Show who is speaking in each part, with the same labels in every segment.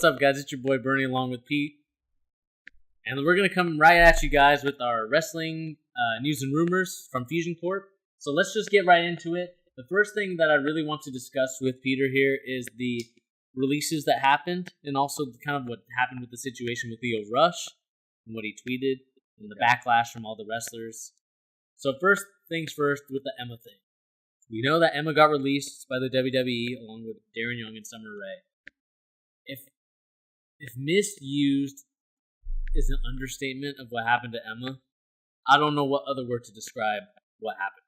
Speaker 1: What's up, guys? It's your boy Bernie along with Pete. And we're going to come right at you guys with our wrestling news and rumors from Fusion Corp. So let's just get right into it. The first thing that I really want to discuss with Peter here is the releases that happened, and also kind of what happened with the situation with Leo Rush and what he tweeted and the backlash from all the wrestlers. So first things first with the Emma thing. We know that Emma got released by the WWE along with Darren Young and Summer Rae. If misused is an understatement of what happened to Emma, I don't know what other word to describe what happened.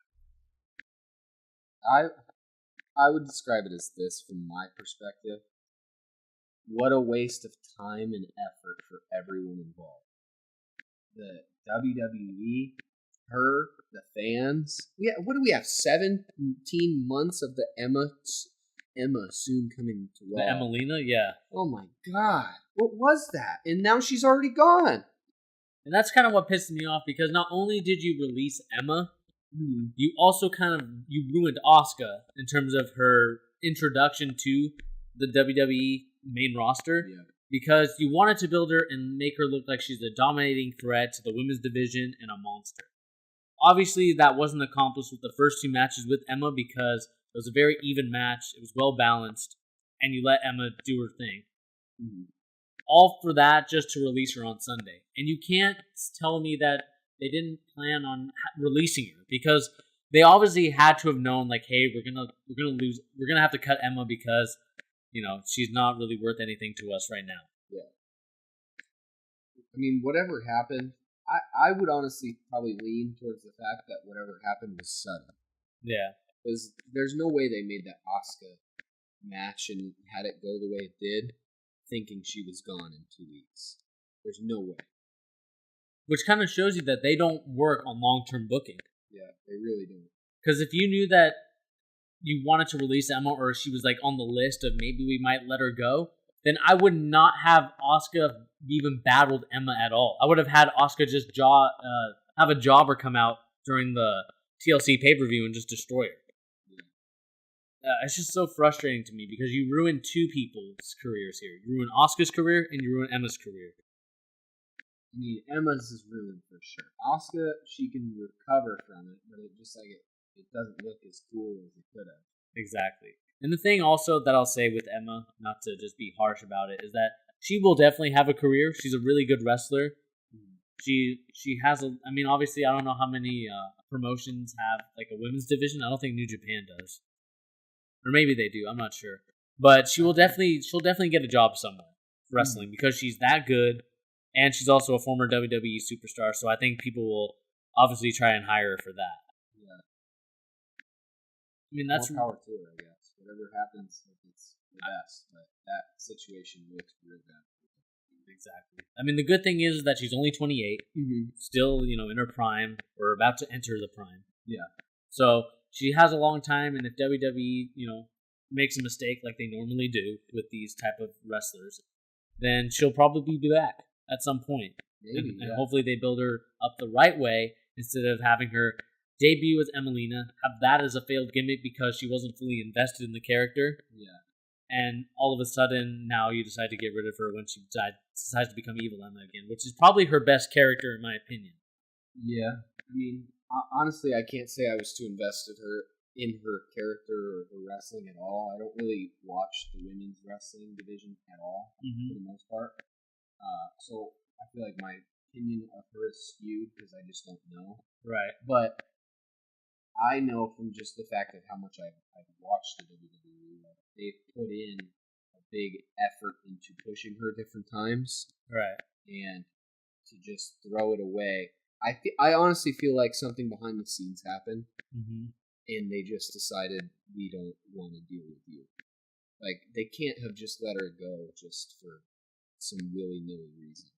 Speaker 2: I would describe it as this from my perspective. What a waste of time and effort for everyone involved. The WWE, her, the fans. What do we have? 17 months of the Emma soon coming to Raw.
Speaker 1: The Emelina, yeah.
Speaker 2: Oh my god. What was that? And now she's already gone.
Speaker 1: And that's kind of what pissed me off, because not only did you release Emma, you also you ruined Asuka in terms of her introduction to the WWE main roster, because you wanted to build her and make her look like she's a dominating threat to the women's division and a monster. Obviously, that wasn't accomplished with the first two matches with Emma, because it was a very even match, it was well balanced, and you let Emma do her thing. All for that just to release her on Sunday. And you can't tell me that they didn't plan on releasing her, because they obviously had to have known, like, hey, we're gonna have to cut Emma because, she's not really worth anything to us right now.
Speaker 2: Yeah. I mean, whatever happened, I would honestly probably lean towards the fact that whatever happened was sudden.
Speaker 1: Yeah.
Speaker 2: Because there's no way they made that Asuka match and had it go the way it did, thinking she was gone in 2 weeks. There's no way.
Speaker 1: Which kind of shows you that they don't work on long-term booking.
Speaker 2: Yeah, they really don't.
Speaker 1: Because if you knew that you wanted to release Emma, or she was like on the list of maybe we might let her go, then I would not have Asuka even battled Emma at all. I would have had Asuka just have a jobber come out during the TLC pay-per-view and just destroy her. It's just so frustrating to me, because you ruined two people's careers here. You ruined Asuka's career and you ruined Emma's career.
Speaker 2: I mean, Emma's is ruined for sure. Asuka, she can recover from it, but it doesn't look as cool as it could have.
Speaker 1: Exactly. And the thing also that I'll say with Emma, not to just be harsh about it, is that she will definitely have a career. She's a really good wrestler. She has obviously I don't know how many promotions have like a women's division. I don't think New Japan does. Or maybe they do, I'm not sure. But she'll definitely get a job somewhere wrestling, because she's that good, and she's also a former WWE superstar, so I think people will obviously try and hire her for that.
Speaker 2: Yeah.
Speaker 1: I mean, that's
Speaker 2: more power to her, I guess. Whatever happens, it's the best. But that situation looks real bad.
Speaker 1: Exactly. I mean, the good thing is that she's only 28, still, in her prime, or about to enter the prime.
Speaker 2: Yeah.
Speaker 1: So she has a long time, and if WWE, makes a mistake like they normally do with these type of wrestlers, then she'll probably be back at some point.
Speaker 2: Maybe,
Speaker 1: and hopefully they build her up the right way, instead of having her debut as Emelina, have that as a failed gimmick because she wasn't fully invested in the character.
Speaker 2: Yeah.
Speaker 1: And all of a sudden, now you decide to get rid of her when she decides to become Evil Emma again, which is probably her best character in my opinion.
Speaker 2: Yeah. I mean, honestly, I can't say I was too invested in her character or her wrestling at all. I don't really watch the women's wrestling division at all, for the most part. So I feel like my opinion of her is skewed because I just don't know.
Speaker 1: Right.
Speaker 2: But I know from just the fact of how much I've watched the WWE that they've put in a big effort into pushing her different times.
Speaker 1: Right.
Speaker 2: And to just throw it away. I honestly feel like something behind the scenes happened, and they just decided we don't want to deal with you. Like, they can't have just let her go just for some willy-nilly reason.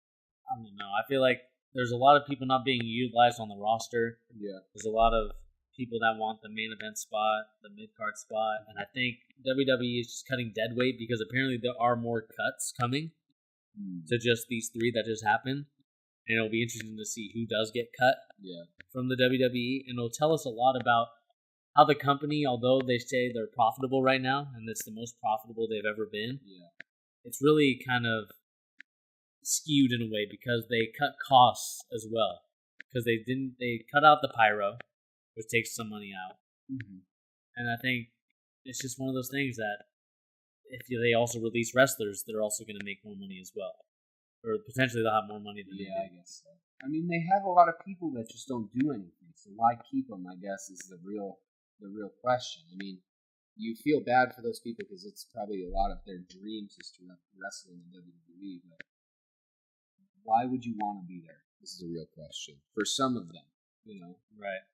Speaker 1: I don't know. I feel like there's a lot of people not being utilized on the roster.
Speaker 2: Yeah.
Speaker 1: There's a lot of people that want the main event spot, the mid-card spot, and I think WWE is just cutting dead weight, because apparently there are more cuts coming to just these three that just happened. And it'll be interesting to see who does get cut from the WWE. And it'll tell us a lot about how the company, although they say they're profitable right now, and it's the most profitable they've ever been, it's really kind of skewed in a way because they cut costs as well. Because they cut out the pyro, which takes some money out.
Speaker 2: Mm-hmm.
Speaker 1: And I think it's just one of those things that if they also release wrestlers, they're also going to make more money as well. Or potentially they'll have more money than they do.
Speaker 2: I guess so. I mean, they have a lot of people that just don't do anything, so why keep them, I guess, is the real question. I mean, you feel bad for those people because it's probably a lot of their dreams is to wrestle in the WWE, but why would you want to be there? This is a real question. For some of them,
Speaker 1: Right.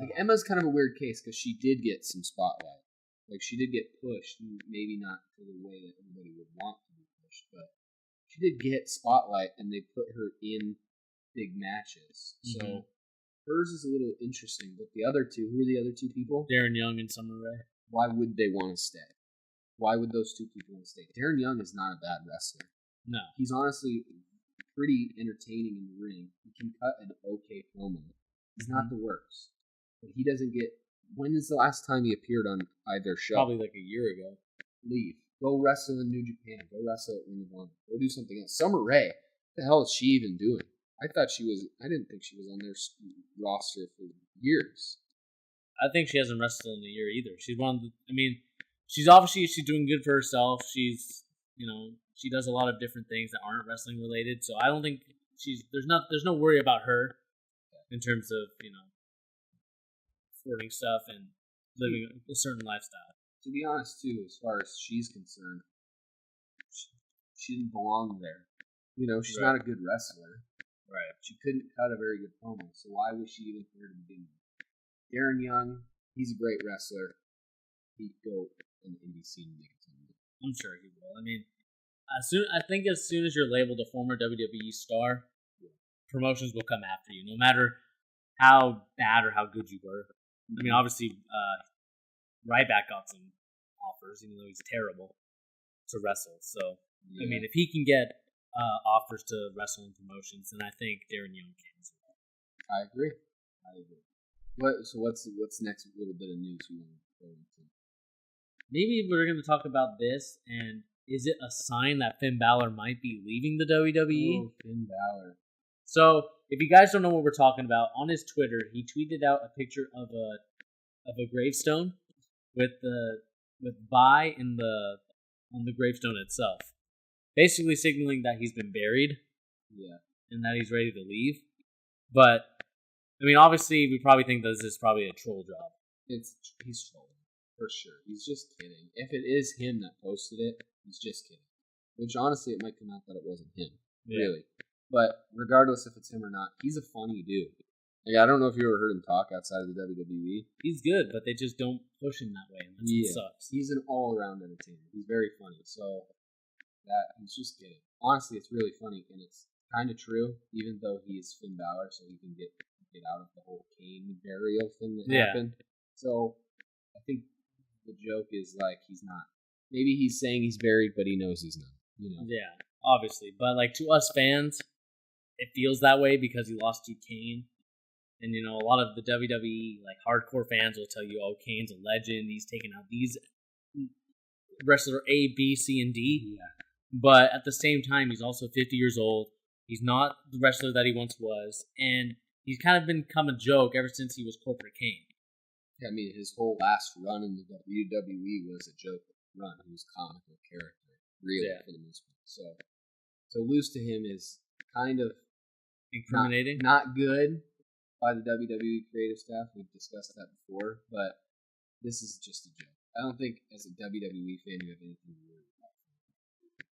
Speaker 2: Like, Emma's kind of a weird case because she did get some spotlight. Like, she did get pushed, maybe not to the way that everybody would want to be pushed, but she did get spotlight, and they put her in big matches. Mm-hmm. So hers is a little interesting, but the other two, who are the other two people?
Speaker 1: Darren Young and Summer Rae.
Speaker 2: Why would they want to stay? Why would those two people want to stay? Darren Young is not a bad wrestler.
Speaker 1: No.
Speaker 2: He's honestly pretty entertaining in the ring. He can cut an okay promo. He's not the worst. But he doesn't get... When is the last time he appeared on either show?
Speaker 1: Probably like a year ago.
Speaker 2: Leave. Go wrestle in New Japan. Go wrestle at Ring of Honor. Go do something else. Summer Rae. What the hell is she even doing? I didn't think she was on their roster for years.
Speaker 1: I think she hasn't wrestled in a year either. She's she's doing good for herself. She's, she does a lot of different things that aren't wrestling related. So I don't think there's no worry about her in terms of, sporting stuff and living a certain lifestyle.
Speaker 2: To be honest, too, as far as she's concerned, she didn't belong there. She's not a good wrestler.
Speaker 1: Right.
Speaker 2: She couldn't cut a very good promo, so why was she even here to begin with? Darren Young, he's a great wrestler. He'd go in the indie scene and make it.
Speaker 1: I'm sure he will. I mean, as soon as you're labeled a former WWE star, promotions will come after you, no matter how bad or how good you were. I mean, obviously, Ryback got some offers, even though he's terrible to wrestle. So, I mean, if he can get offers to wrestle in promotions, then I think Darren Young can as well.
Speaker 2: I agree. What's next little bit of news we want to go into?
Speaker 1: Maybe we're going to talk about this, and is it a sign that Finn Balor might be leaving the WWE?
Speaker 2: Oh, Finn Balor.
Speaker 1: So, if you guys don't know what we're talking about, on his Twitter, he tweeted out a picture of a gravestone with "bye" on the gravestone itself, basically signaling that he's been buried, and that he's ready to leave. But I mean, obviously, we probably think that this is probably a troll job.
Speaker 2: He's trolling for sure. He's just kidding. If it is him that posted it, he's just kidding. Which honestly, it might come out that it wasn't him, really. But regardless if it's him or not, he's a funny dude. Like, I don't know if you ever heard him talk outside of the WWE.
Speaker 1: He's good, but they just don't push him that way, and that's what sucks.
Speaker 2: He's an all-around entertainer. He's very funny. So he's just kidding. Honestly, it's really funny, and it's kind of true. Even though he's Finn Balor, so he can get out of the whole Kane burial thing that happened. So I think the joke is like he's not. Maybe he's saying he's buried, but he knows he's not.
Speaker 1: Yeah, obviously, but like to us fans, it feels that way because he lost to Kane. And, a lot of the WWE, like, hardcore fans will tell you, oh, Kane's a legend. He's taken out these wrestler A, B, C, and D.
Speaker 2: Yeah.
Speaker 1: But at the same time, he's also 50 years old. He's not the wrestler that he once was. And he's kind of become a joke ever since he was Corporate Kane.
Speaker 2: I mean, his whole last run in the WWE was a joke run. He was a comical character, really, for the most part. So to lose to him is kind of
Speaker 1: incriminating.
Speaker 2: Not good by the WWE creative staff. We've discussed that before, but this is just a joke. I don't think as a WWE fan you have anything to worry about.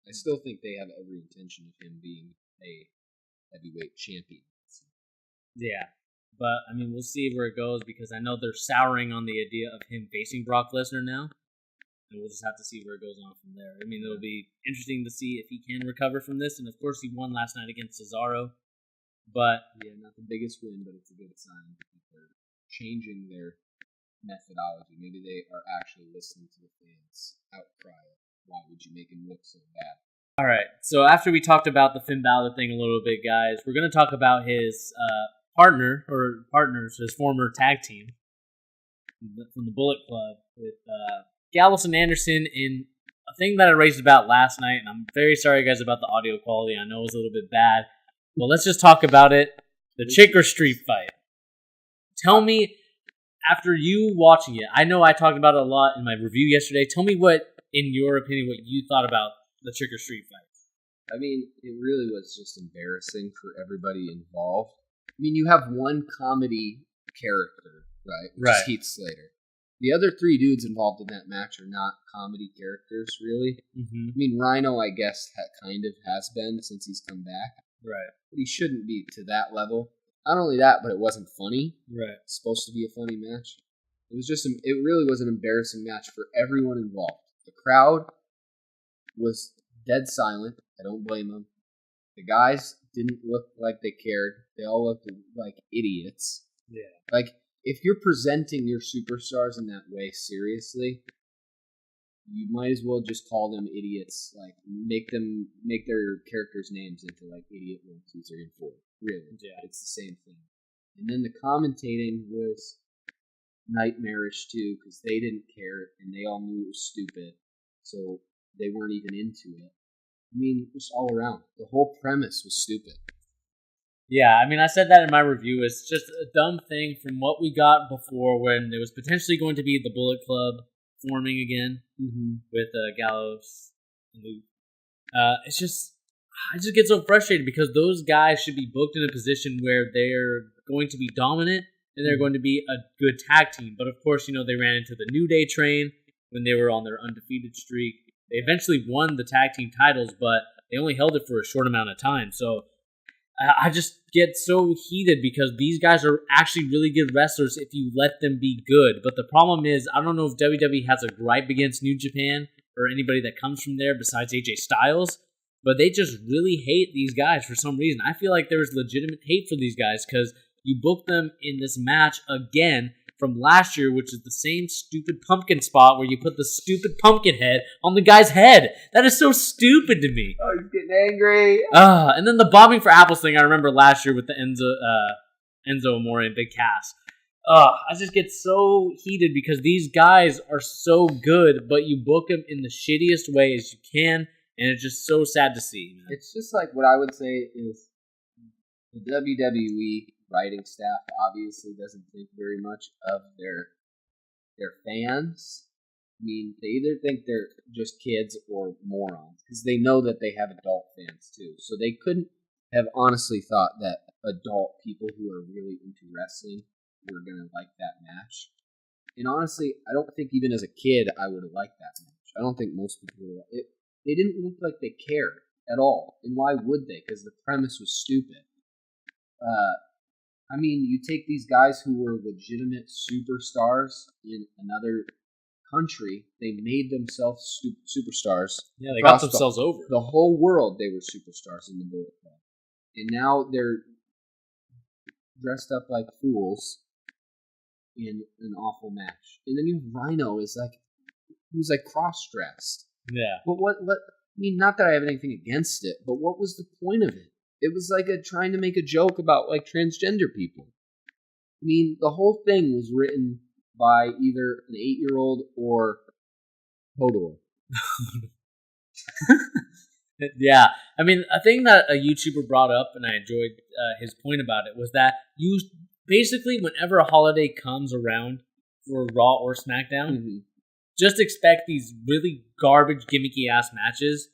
Speaker 2: I still think they have every intention of him being a heavyweight champion.
Speaker 1: Yeah, but I mean, we'll see where it goes because I know they're souring on the idea of him facing Brock Lesnar now, and we'll just have to see where it goes on from there. I mean, it'll be interesting to see if he can recover from this, and of course, he won last night against Cesaro. But
Speaker 2: not the biggest win, but it's a good sign that they're changing their methodology. Maybe they are actually listening to the fans' outcry. Why would you make him look so bad?
Speaker 1: All right. So after we talked about the Finn Balor thing a little bit, guys, we're going to talk about his partners, his former tag team from the Bullet Club with Gallows and Anderson in a thing that I raised about last night, and I'm very sorry, guys, about the audio quality. I know it was a little bit bad. But let's just talk about it. The Chick or Street fight. Tell me, after you watching it, I know I talked about it a lot in my review yesterday. Tell me what, in your opinion, what you thought about the Chick or Street fight.
Speaker 2: I mean, it really was just embarrassing for everybody involved. I mean, you have one comedy character, right? Which is Heath Slater. The other three dudes involved in that match are not comedy characters, really. Mm-hmm. I mean, Rhino, I guess, kind of has been since he's come back.
Speaker 1: Right.
Speaker 2: But he shouldn't be to that level. Not only that, but it wasn't funny.
Speaker 1: Right.
Speaker 2: It's supposed to be a funny match. It really was an embarrassing match for everyone involved. The crowd was dead silent. I don't blame them. The guys didn't look like they cared. They all looked like idiots.
Speaker 1: Yeah.
Speaker 2: Like, if you're presenting your superstars in that way seriously, you might as well just call them idiots. Like, make their characters' names into like idiot 1, 2, 3, and 4. Really, yeah, it's the same thing. And then the commentating was nightmarish too, because they didn't care and they all knew it was stupid, so they weren't even into it. I mean, just all around, the whole premise was stupid.
Speaker 1: Yeah, I mean, I said that in my review. It's just a dumb thing from what we got before, when there was potentially going to be the Bullet Club forming again with Gallows and Luke. I just get so frustrated because those guys should be booked in a position where they're going to be dominant and they're going to be a good tag team. But of course, they ran into the New Day train when they were on their undefeated streak. They eventually won the tag team titles, but they only held it for a short amount of time. So I just get so heated because these guys are actually really good wrestlers if you let them be good. But the problem is, I don't know if WWE has a gripe against New Japan or anybody that comes from there besides AJ Styles, but they just really hate these guys for some reason. I feel like there's legitimate hate for these guys because you booked them in this match again from last year, which is the same stupid pumpkin spot where you put the stupid pumpkin head on the guy's head. That is so stupid to me.
Speaker 2: Oh, he's getting angry.
Speaker 1: And then the bobbing for apples thing I remember last year with the Enzo Amore and Big Cass. I just get so heated because these guys are so good, but you book them in the shittiest way as you can, and it's just so sad to see. Man.
Speaker 2: It's just like what I would say is the WWE writing staff obviously doesn't think very much of their fans. I mean, they either think they're just kids or morons because they know that they have adult fans too. So they couldn't have honestly thought that adult people who are really into wrestling were going to like that match. And honestly, I don't think even as a kid I would have liked that match. I don't think most people would have. They didn't look like they cared at all. And why would they? Because the premise was stupid. I mean, you take these guys who were legitimate superstars in another country, they made themselves superstars.
Speaker 1: Yeah, they got themselves over.
Speaker 2: The whole world, they were superstars in the Bullet Club. And now they're dressed up like fools in an awful match. And then you have Rhino he was like cross-dressed.
Speaker 1: Yeah.
Speaker 2: But what, I mean, not that I have anything against it, but what was the point of it? It was like trying to make a joke about like transgender people. I mean, the whole thing was written by either an 8-year-old or Hodor.
Speaker 1: Yeah, I mean, a thing that a YouTuber brought up, and I enjoyed his point about it, was that you basically, whenever a holiday comes around for Raw or SmackDown, just expect these really garbage, gimmicky ass matches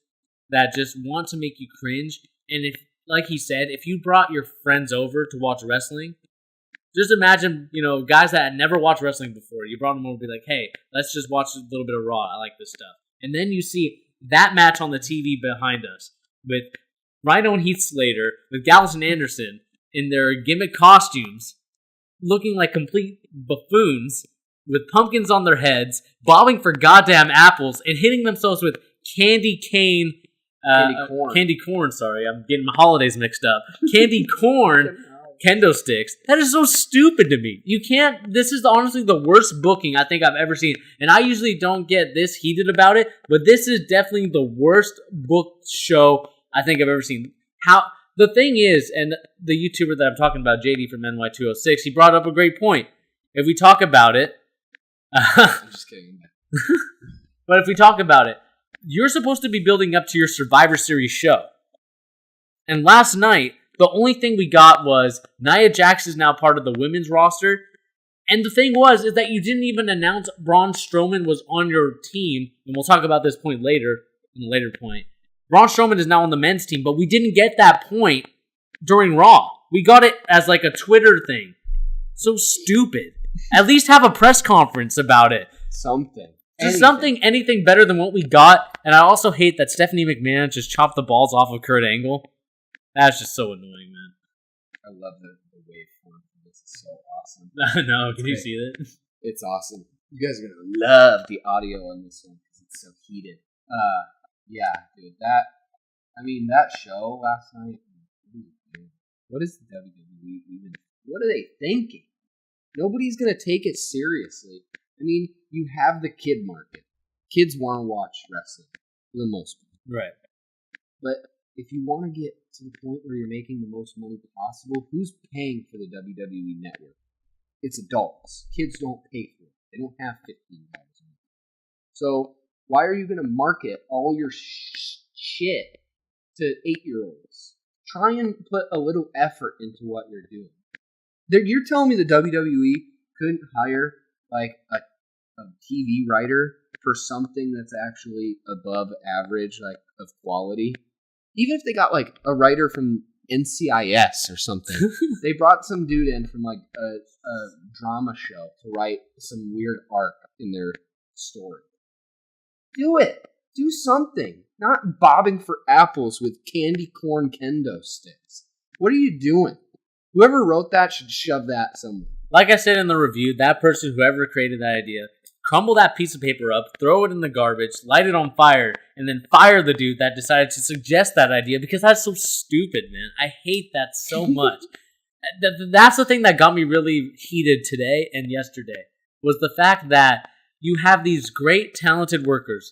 Speaker 1: that just want to make you cringe. And if, like he said, if you brought your friends over to watch wrestling, just imagine, guys that had never watched wrestling before. You brought them over and be like, hey, let's just watch a little bit of Raw. I like this stuff. And then you see that match on the TV behind us with Rhino and Heath Slater, with Gallows and Anderson in their gimmick costumes, looking like complete buffoons, with pumpkins on their heads, bobbing for goddamn apples, and hitting themselves with candy corn, sorry, I'm getting my holidays mixed up. Candy corn kendo sticks. That is so stupid to me. You can't, this is honestly the worst booking I think I've ever seen. And I usually don't get this heated about it, but this is definitely the worst booked show I think I've ever seen. The thing is, and the YouTuber that I'm talking about, JD from NY206, he brought up a great point. If we talk about it,
Speaker 2: I'm just kidding.
Speaker 1: But if we talk about it, you're supposed to be building up to your Survivor Series show. And last night, the only thing we got was Nia Jax is now part of the women's roster. And the thing is that you didn't even announce Braun Strowman was on your team. And we'll talk about this point later, in a later point. Braun Strowman is now on the men's team, but we didn't get that point during Raw. We got it as like a Twitter thing. So stupid. At least have a press conference about it.
Speaker 2: Something.
Speaker 1: Just anything better than what we got. And I also hate that Stephanie McMahon just chopped the balls off of Kurt Angle. That's just so annoying, man.
Speaker 2: I love the waveform. This is so awesome.
Speaker 1: No, can you see that?
Speaker 2: It's awesome. You guys are going to love the audio on this one because it's so heated. Yeah, dude. That show last night. What is the WWE even? What are they thinking? Nobody's going to take it seriously. I mean, you have the kid market. Kids want to watch wrestling for the most part.
Speaker 1: Right.
Speaker 2: But if you want to get to the point where you're making the most money possible, who's paying for the WWE network? It's adults. Kids don't pay for it. They don't have $15 a month. So why are you going to market all your shit to 8-year-olds? Try and put a little effort into what you're doing. You're telling me the WWE couldn't hire like a TV writer for something that's actually above average, like of quality? Even if they got like a writer from NCIS or something, they brought some dude in from like a drama show to write some weird arc in their story. Do it. Do something. Not bobbing for apples with candy corn kendo sticks. What are you doing? Whoever wrote that should shove that somewhere.
Speaker 1: Like I said in the review, that person, whoever created that idea, crumble that piece of paper up, throw it in the garbage, light it on fire, and then fire the dude that decided to suggest that idea because that's so stupid, man. I hate that so much. That's the thing that got me really heated today and yesterday, was the fact that you have these great, talented workers.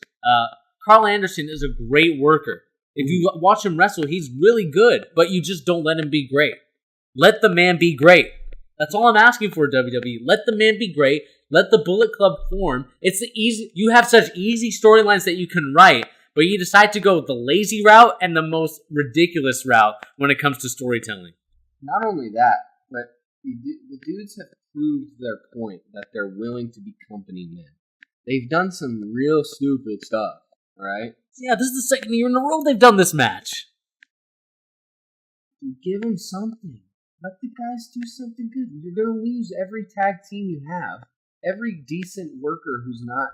Speaker 1: Carl Anderson is a great worker. If you watch him wrestle, he's really good, but you just don't let him be great. Let the man be great. That's all I'm asking for, WWE. Let the man be great. Let the Bullet Club form. It's the easy. You have such easy storylines that you can write, but you decide to go the lazy route and the most ridiculous route when it comes to storytelling.
Speaker 2: Not only that, but the dudes have proved their point that they're willing to be company men. They've done some real stupid stuff, right?
Speaker 1: Yeah, this is the second year in a row they've done this match.
Speaker 2: Give them something. Let the guys do something good. You're going to lose every tag team you have. Every decent worker who's not...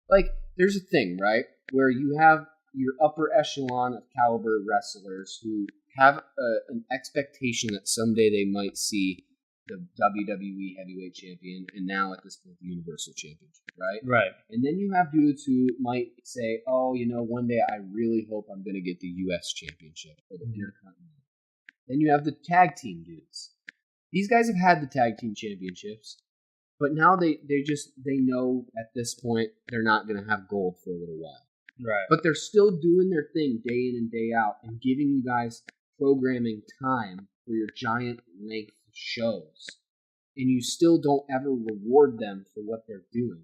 Speaker 2: Like, there's a thing, right? Where you have your upper echelon of caliber wrestlers who have an expectation that someday they might see the WWE Heavyweight Champion, and now at this point the Universal Championship, right?
Speaker 1: Right.
Speaker 2: And then you have dudes who might say, oh, one day I really hope I'm going to get the US Championship or the Intercontinental. Then you have the tag team dudes. These guys have had the tag team championships, but now they know at this point they're not going to have gold for a little while.
Speaker 1: Right.
Speaker 2: But they're still doing their thing day in and day out and giving you guys programming time for your giant length shows. And you still don't ever reward them for what they're doing.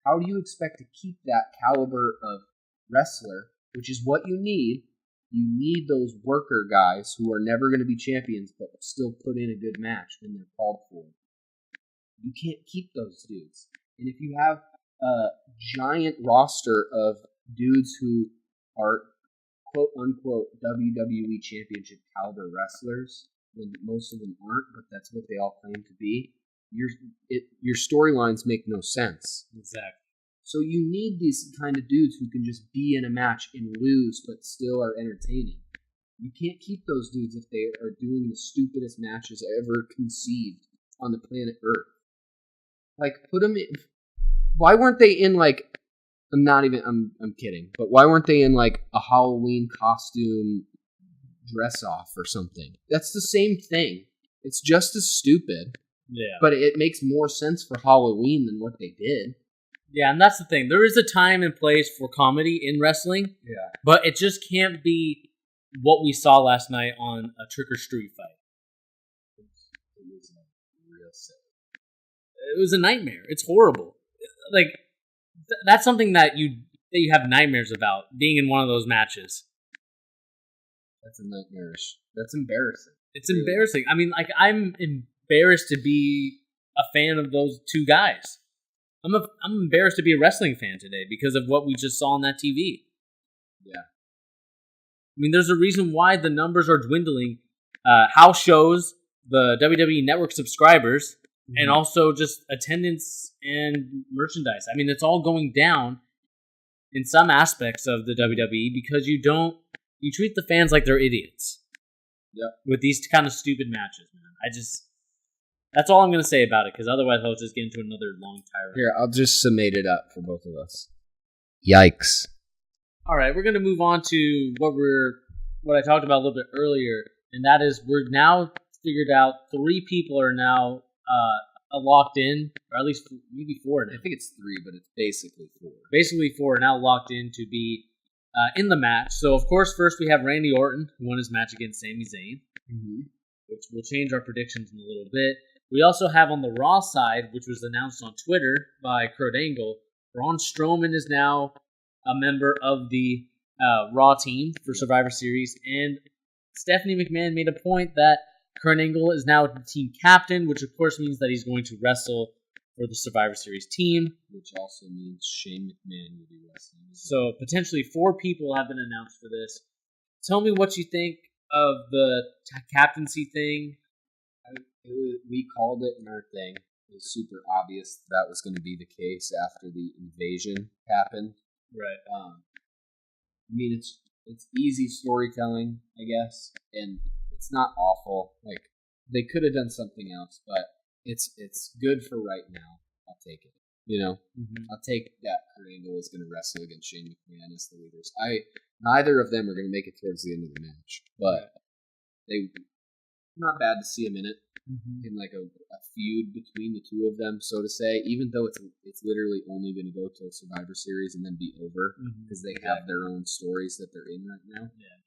Speaker 2: How do you expect to keep that caliber of wrestler, which is what you need? You need those worker guys who are never going to be champions but still put in a good match when they're called for. You can't keep those dudes. And if you have a giant roster of dudes who are quote-unquote WWE Championship caliber wrestlers, when most of them aren't, but that's what they all claim to be, your storylines make no sense.
Speaker 1: Exactly.
Speaker 2: So you need these kind of dudes who can just be in a match and lose, but still are entertaining. You can't keep those dudes if they are doing the stupidest matches ever conceived on the planet Earth. Like, put them in... Why weren't they in, like... I'm kidding. But why weren't they in, like, a Halloween costume dress-off or something? That's the same thing. It's just as stupid.
Speaker 1: Yeah.
Speaker 2: But it makes more sense for Halloween than what they did.
Speaker 1: Yeah, and that's the thing. There is a time and place for comedy in wrestling.
Speaker 2: Yeah.
Speaker 1: But it just can't be what we saw last night on a Trick or Street fight.
Speaker 2: It was real sick.
Speaker 1: It was a nightmare. It's horrible. Like, that's something that you that you have nightmares about being in one of those matches.
Speaker 2: That's a nightmarish. That's embarrassing.
Speaker 1: It's embarrassing. I mean, like, I'm embarrassed to be a fan of those two guys. I'm embarrassed to be a wrestling fan today because of what we just saw on that TV.
Speaker 2: Yeah.
Speaker 1: I mean, there's a reason why the numbers are dwindling. House shows, the WWE Network subscribers, and also just attendance and merchandise. I mean, it's all going down in some aspects of the WWE because you treat the fans like they're idiots.
Speaker 2: Yeah.
Speaker 1: With these kind of stupid matches, man. That's all I'm going to say about it, because otherwise I'll just get into another long tirade.
Speaker 2: Here, I'll just summate it up for both of us. Yikes.
Speaker 1: All right, we're going to move on to what I talked about a little bit earlier, and that is we're now figured out 3 people are now locked in, or at least maybe 4 now.
Speaker 2: I think it's 3, but it's basically 4.
Speaker 1: Basically 4 are now locked in to be in the match. So, of course, first we have Randy Orton, who won his match against Sami Zayn, which will change our predictions in a little bit. We also have on the Raw side, which was announced on Twitter by Kurt Angle, Braun Strowman is now a member of the Raw team for Survivor Series, and Stephanie McMahon made a point that Kurt Angle is now the team captain, which of course means that he's going to wrestle for the Survivor Series team.
Speaker 2: Which also means Shane McMahon will be wrestling.
Speaker 1: So potentially 4 people have been announced for this. Tell me what you think of the captaincy thing.
Speaker 2: We called it in our thing. It was super obvious that was going to be the case after the invasion happened.
Speaker 1: Right.
Speaker 2: I mean, it's easy storytelling, I guess, and it's not awful. Like, they could have done something else, but it's good for right now. I'll take it. You know, I'll take that Kurt Angle is going to wrestle against Shane McMahon as the leaders. Neither of them are going to make it towards the end of the match, but they not bad to see a minute in like a feud between the two of them, so to say. Even though it's literally only going to go to a Survivor Series and then be over because they have their own stories that they're in right now.
Speaker 1: Yeah.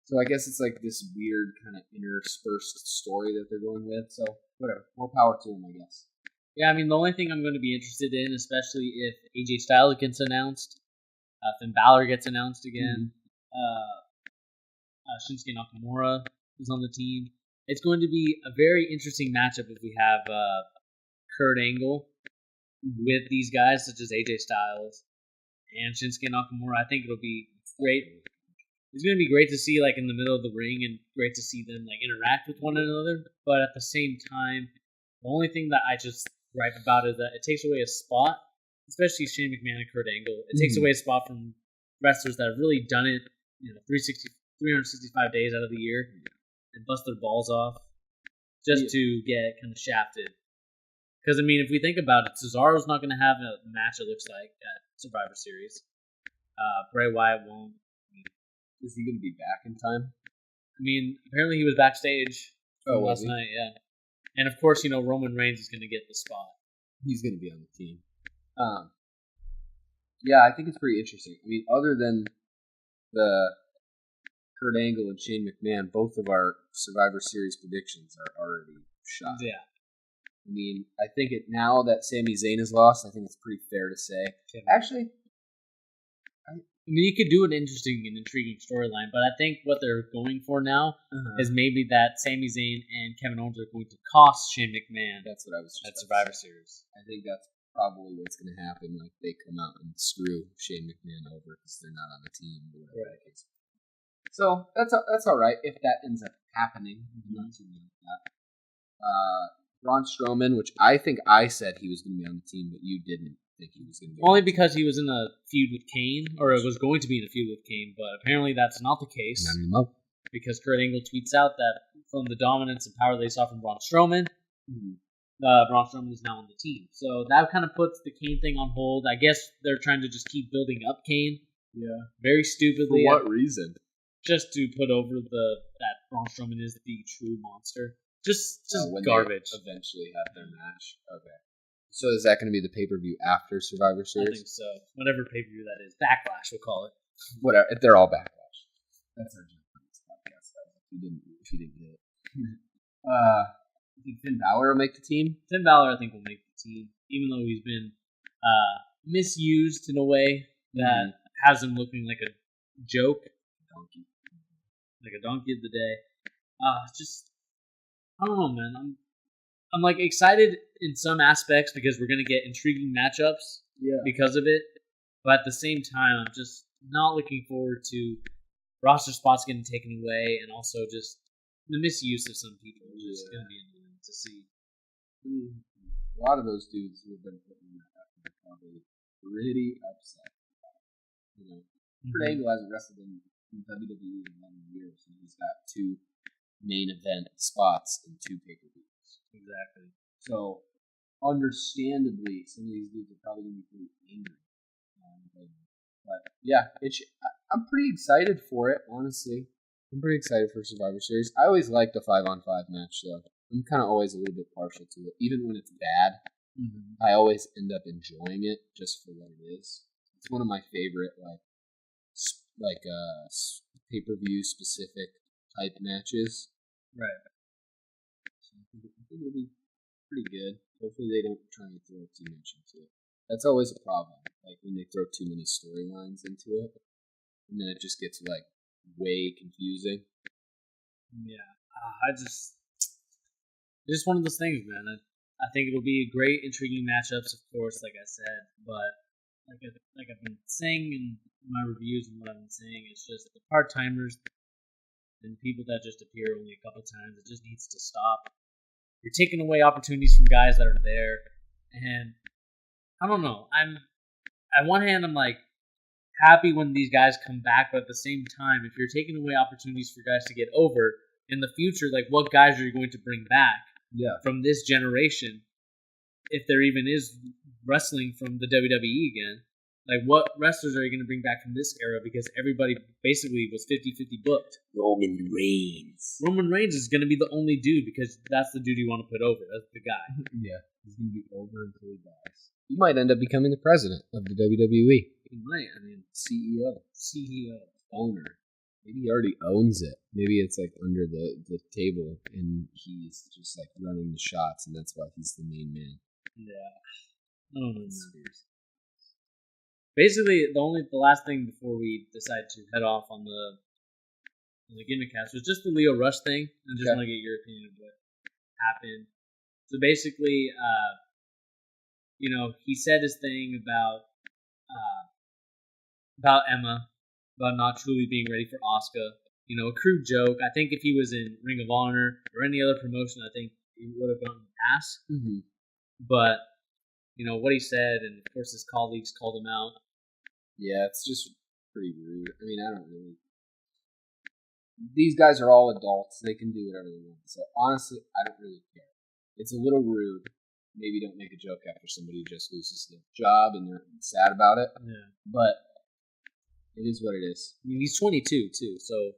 Speaker 2: So I guess it's like this weird kind of interspersed story that they're going with. So whatever, more power to them, I guess.
Speaker 1: Yeah, I mean, the only thing I'm going to be interested in, especially if AJ Styles gets announced, Finn Balor gets announced again, Shinsuke Nakamura is on the team. It's going to be a very interesting matchup if we have Kurt Angle with these guys, such as AJ Styles and Shinsuke Nakamura. I think it'll be great. It's going to be great to see, like, in the middle of the ring, and great to see them, like, interact with one another. But at the same time, the only thing that I just gripe about is that it takes away a spot, especially Shane McMahon and Kurt Angle. It takes away a spot from wrestlers that have really done it, 365 days out of the year and bust their balls off just to get kind of shafted. Because, I mean, if we think about it, Cesaro's not going to have a match, it looks like, at Survivor Series. Bray Wyatt won't.
Speaker 2: Is he going to be back in time?
Speaker 1: I mean, apparently he was backstage last night, yeah. And, of course, Roman Reigns is going to get the spot.
Speaker 2: He's going to be on the team. Yeah, I think it's pretty interesting. I mean, other than the Kurt Angle and Shane McMahon, both of our Survivor Series predictions are already shot.
Speaker 1: Yeah.
Speaker 2: I mean, I think now that Sami Zayn is lost, I think it's pretty fair to say. Actually,
Speaker 1: I mean, you could do an interesting and intriguing storyline, but I think what they're going for now is maybe that Sami Zayn and Kevin Owens are going to cost Shane McMahon.
Speaker 2: That's what I was
Speaker 1: at Survivor Series.
Speaker 2: I think that's probably what's going to happen. Like, they come out and screw Shane McMahon over because they're not on the team. Or whatever the case. So that's all right if that ends up happening. Not too many like that. Braun Strowman, which I think I said he was going to be on the team, but you didn't think he was going to be.
Speaker 1: Only because he was in a feud with Kane, or it was going to be in a feud with Kane, but apparently that's not the case.
Speaker 2: Not anymore.
Speaker 1: Because Kurt Angle tweets out that from the dominance and power they saw from Braun Strowman, Braun Strowman is now on the team. So that kind of puts the Kane thing on hold. I guess they're trying to just keep building up Kane. Yeah. Very stupidly.
Speaker 2: For what reason?
Speaker 1: Just to put over that Braun Strowman is the true monster. Just
Speaker 2: when
Speaker 1: garbage.
Speaker 2: They eventually have their match. Okay. So is that going to be the pay-per-view after Survivor Series?
Speaker 1: I think so. Whatever pay-per-view that is. Backlash, we'll call it.
Speaker 2: Whatever. They're all Backlash. That's our joke on this podcast. If you didn't get it. You think Finn Balor will make the team?
Speaker 1: Finn Balor, I think, will make the team. Even though he's been misused in a way that has him looking like a joke,
Speaker 2: Donkey.
Speaker 1: like a donkey of the day. Just I don't know, man. I'm like excited in some aspects because we're gonna get intriguing matchups because of it, but at the same time, I'm just not looking forward to roster spots getting taken away, and also just the misuse of some people is just gonna be annoying to see.
Speaker 2: A lot of those dudes who have been putting in that effort are probably pretty upset. You know, Kurt Angle hasn't wrestled in WWE in 11 years, and he's got 2 main event spots in 2 pay-per-views.
Speaker 1: Exactly.
Speaker 2: So, understandably, some of these dudes are probably going to be pretty angry. But yeah, I'm pretty excited for it, honestly. I'm pretty excited for Survivor Series. I always like the 5-on-5 match, though. I'm kind of always a little bit partial to it. Even when it's bad, I always end up enjoying it just for what it is. It's one of my favorite, pay-per-view specific type matches.
Speaker 1: Right.
Speaker 2: So I think it'll be pretty good. Hopefully they don't try and throw too much into it. That's always a problem. Like when they throw too many storylines into it, and then it just gets way confusing.
Speaker 1: Yeah, it's just one of those things, man. I think it'll be great, intriguing matchups, of course, like I said. But like I've been saying in my reviews and what I've been saying, it's just the part timers and people that just appear only a couple times. It just needs to stop. You're taking away opportunities from guys that are there, and I don't know. On one hand, I'm like happy when these guys come back, but at the same time, if you're taking away opportunities for guys to get over in the future, like what guys are you going to bring back from this generation, if there even is wrestling from the WWE again? Like, what wrestlers are you going to bring back from this era? Because everybody basically was 50-50 booked.
Speaker 2: Roman Reigns.
Speaker 1: Roman Reigns is going to be the only dude because that's the dude you want to put over. That's the guy.
Speaker 2: Yeah, he's going to be over until he dies. He might end up becoming the president of the WWE.
Speaker 1: He might. I mean,
Speaker 2: CEO.
Speaker 1: Owner.
Speaker 2: Maybe he already owns it. Maybe it's like under the table and he's just like running the shots and that's why he's the main man.
Speaker 1: Yeah. I don't know. Basically, the last thing before we decide to head off on the gimmick cast was just the Leo Rush thing. I just want to get your opinion of what happened. So basically, he said his thing about Emma, about not truly being ready for Asuka. A crude joke. I think if he was in Ring of Honor or any other promotion, I think he would have gotten a pass. Mm-hmm. But what he said, and of course his colleagues called him out.
Speaker 2: Yeah, it's just pretty rude. I mean, I don't really. These guys are all adults; they can do whatever they want. So honestly, I don't really care. It's a little rude. Maybe don't make a joke after somebody just loses their job and they're sad about it. Yeah, but it is what it is.
Speaker 1: I mean, he's 22 too, so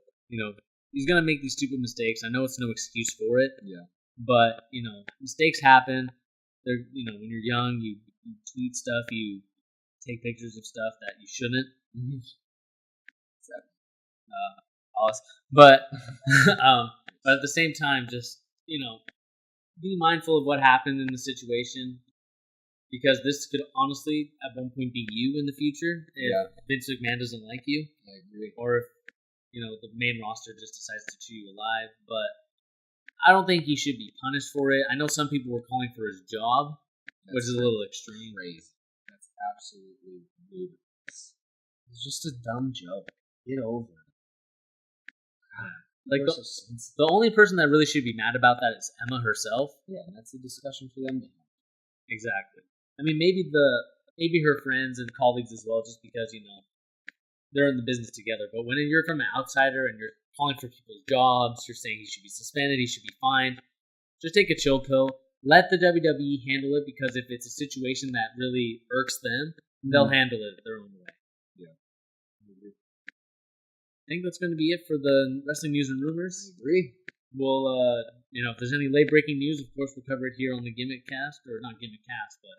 Speaker 1: he's gonna make these stupid mistakes. I know it's no excuse for it. Yeah, but mistakes happen. They're when you're young, you tweet stuff, you take pictures of stuff that you shouldn't. Mm-hmm. But at the same time, just be mindful of what happened in the situation, because this could honestly at one point be you in the future if Vince McMahon doesn't like you.
Speaker 2: I agree.
Speaker 1: Or if the main roster just decides to chew you alive. But I don't think he should be punished for it. I know some people were calling for his job, which is a little extreme.
Speaker 2: Crazy. That's absolutely ludicrous. It's just a dumb joke. Get over it.
Speaker 1: Like the only person that really should be mad about that is Emma herself.
Speaker 2: Yeah, that's a discussion for them to have.
Speaker 1: Exactly. I mean, maybe her friends and colleagues as well, just because they're in the business together. But when you're from an outsider and you're calling for people's jobs, you're saying he should be suspended, he should be fined. Just take a chill pill. Let the WWE handle it, because if it's a situation that really irks them, they'll handle it their own way. Yeah. I think that's going to be it for the wrestling news and rumors.
Speaker 2: I agree.
Speaker 1: We'll, if there's any late breaking news, of course, we'll cover it here on the Gimmick Cast, or not Gimmick Cast, but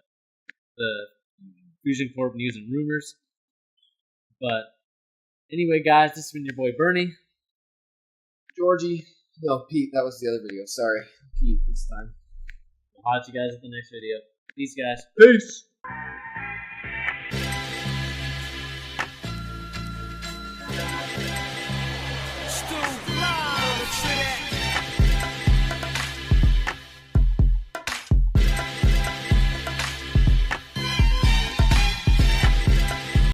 Speaker 1: the Fusion Corp news and rumors. But anyway, guys, this has been your boy Bernie.
Speaker 2: Georgie. No, Pete. That was the other video. Sorry. Pete this time.
Speaker 1: We'll catch you guys at the next video. Peace, guys.
Speaker 2: Peace.